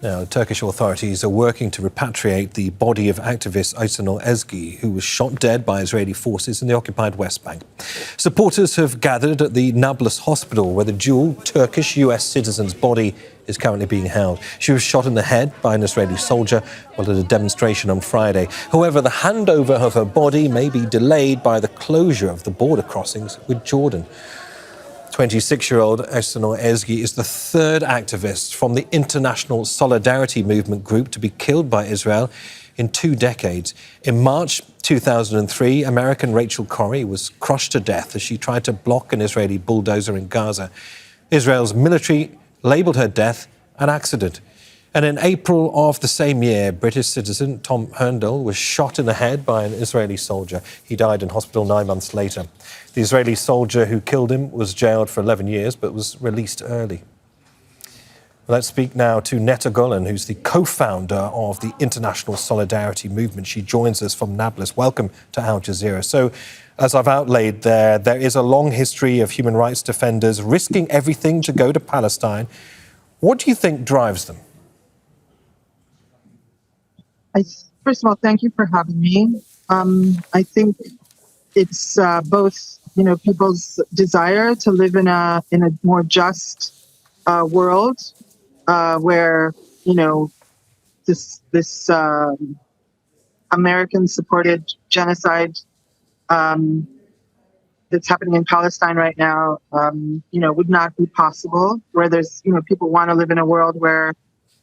Now, Turkish authorities are working to repatriate the body of activist Aysenur Ezgi, who was shot dead by Israeli forces in the occupied West Bank. Supporters have gathered at the Nablus Hospital, where the dual Turkish-US citizen's body is currently being held. She was shot in the head by an Israeli soldier while at a demonstration on Friday. However, the handover of her body may be delayed by the closure of the border crossings with Jordan. 26-year-old Aysenur Ezgi is the third activist from the International Solidarity Movement group to be killed by Israel in 2 decades. In March 2003, American Rachel Corrie was crushed to death as she tried to block an Israeli bulldozer in Gaza. Israel's military labelled her death an accident. And in April of the same year, British citizen Tom Herndl was shot in the head by an Israeli soldier. He died in hospital 9 months later. The Israeli soldier who killed him was jailed for 11 years, but was released early. Let's speak now to Neta Golan, who's the co-founder of the International Solidarity Movement. She joins us from Nablus. Welcome to Al Jazeera. So, as I've outlaid there is a long history of human rights defenders risking everything to go to Palestine. What do you think drives them? First of all, thank you for having me. I think it's both, people's desire to live in a more just world where, this American-supported genocide that's happening in Palestine right now, would not be possible. Where there's, people want to live in a world where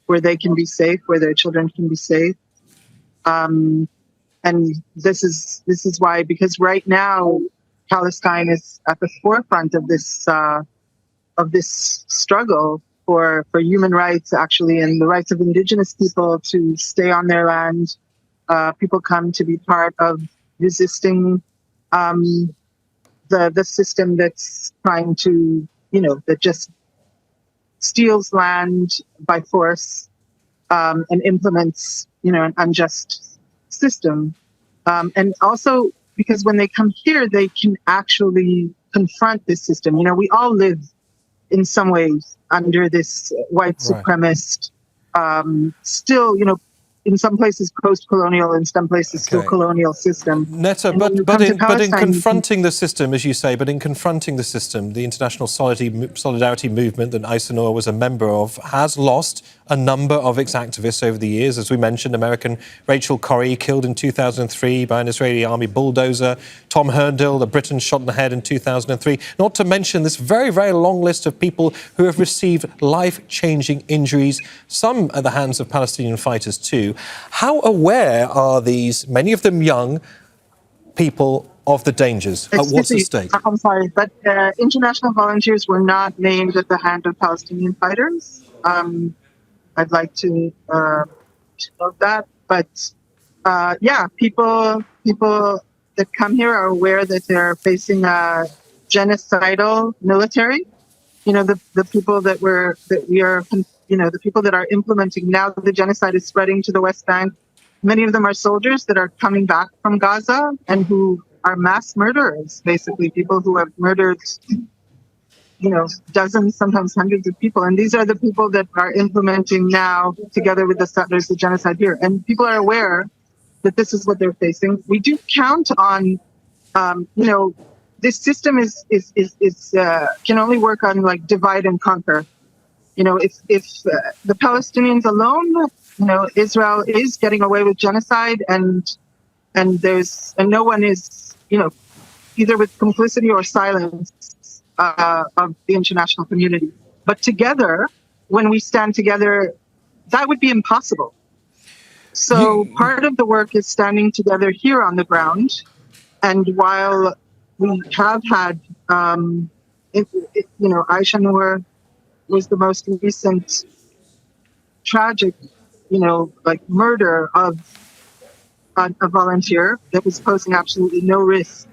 they can be safe, where their children can be safe. And this is why, because right now Palestine is at the forefront of this struggle for human rights, actually, and the rights of indigenous people to stay on their land. People come to be part of resisting the system that's trying to, that just steals land by force and implements, an unjust system. And also because when they come here, they can actually confront this system. We all live in some ways under this white supremacist, still, in some places post-colonial, in some places still colonial system. Neta, but in confronting the system, as you say, the International Solidarity Movement that Aysenur was a member of has lost a number of its activists over the years. As we mentioned, American Rachel Corrie killed in 2003 by an Israeli army bulldozer. Tom Herndl, the Briton, shot in the head in 2003. Not to mention this very, very long list of people who have received life-changing injuries, some at the hands of Palestinian fighters too. How aware are these, many of them young, people of the dangers? What's at stake? I'm sorry, but international volunteers were not named at the hand of Palestinian fighters. I'd like to note that. But people that come here are aware that they're facing a genocidal military. The people the people that are implementing now the genocide is spreading to the West Bank. Many of them are soldiers that are coming back from Gaza and who are mass murderers, basically people who have murdered, dozens, sometimes hundreds of people. And these are the people that are implementing now, together with the settlers, the genocide here. And people are aware that this is what they're facing. We do count on, this system can only work on like divide and conquer. If the Palestinians alone, Israel is getting away with genocide, and no one is, either with complicity or silence of the international community. But together, when we stand together, that would be impossible. So part of the work is standing together here on the ground. And while we have had, Aysenur was the most recent tragic, murder of a volunteer that was posing absolutely no risk.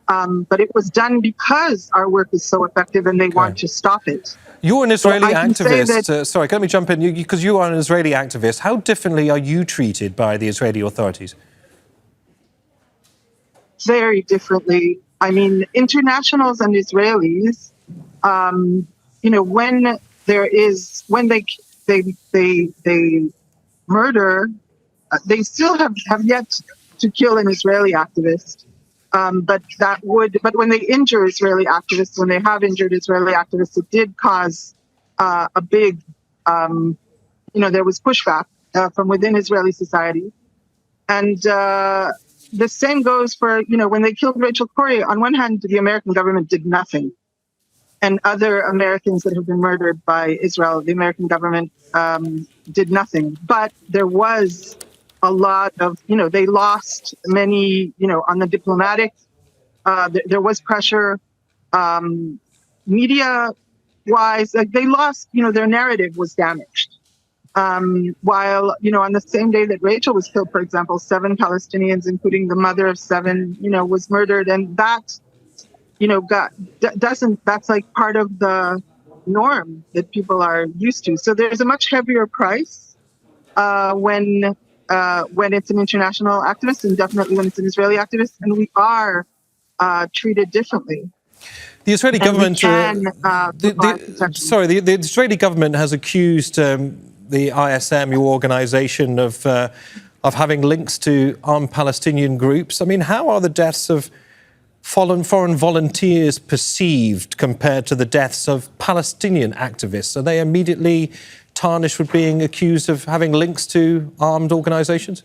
But it was done because our work is so effective and they want to stop it. You're an Israeli activist. Sorry, let me jump in. Because you are an Israeli activist. How differently are you treated by the Israeli authorities? Very differently. I mean, internationals and Israelis, when they murder. They still have yet to kill an Israeli activist. But when they injure Israeli activists, when they have injured Israeli activists, it did cause a big, there was pushback from within Israeli society. And the same goes for, when they killed Rachel Corrie. On one hand, the American government did nothing. And other Americans that have been murdered by Israel, the American government did nothing. But there was a lot of, they lost many, on the diplomatic, there was pressure, media-wise, like they lost, their narrative was damaged. While, on the same day that Rachel was killed, for example, 7 Palestinians, including the mother of 7, was murdered. And that, that's like part of the norm that people are used to. So there's a much heavier price when it's an international activist, and definitely when it's an Israeli activist, and we are treated differently. The Israeli government, the Israeli government has accused the ISM, your organisation, of having links to armed Palestinian groups. I mean, how are the deaths of foreign volunteers perceived compared to the deaths of Palestinian activists? Are they immediately tarnished with being accused of having links to armed organisations?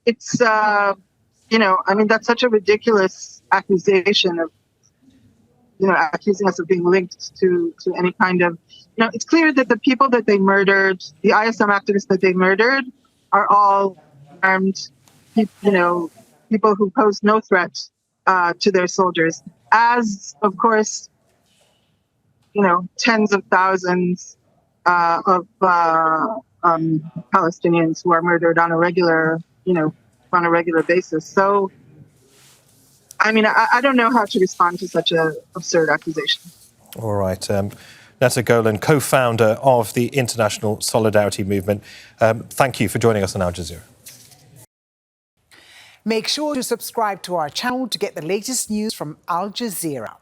It's that's such a ridiculous accusation of, accusing us of being linked to any kind of, it's clear that the people that they murdered, the ISM activists that they murdered, are all armed, people who pose no threat to their soldiers. As, of course, tens of thousands of Palestinians who are murdered on a regular basis. So, I mean, I don't know how to respond to such an absurd accusation. All right. Neta Golan, co-founder of the International Solidarity Movement. Thank you for joining us on Al Jazeera. Make sure to subscribe to our channel to get the latest news from Al Jazeera.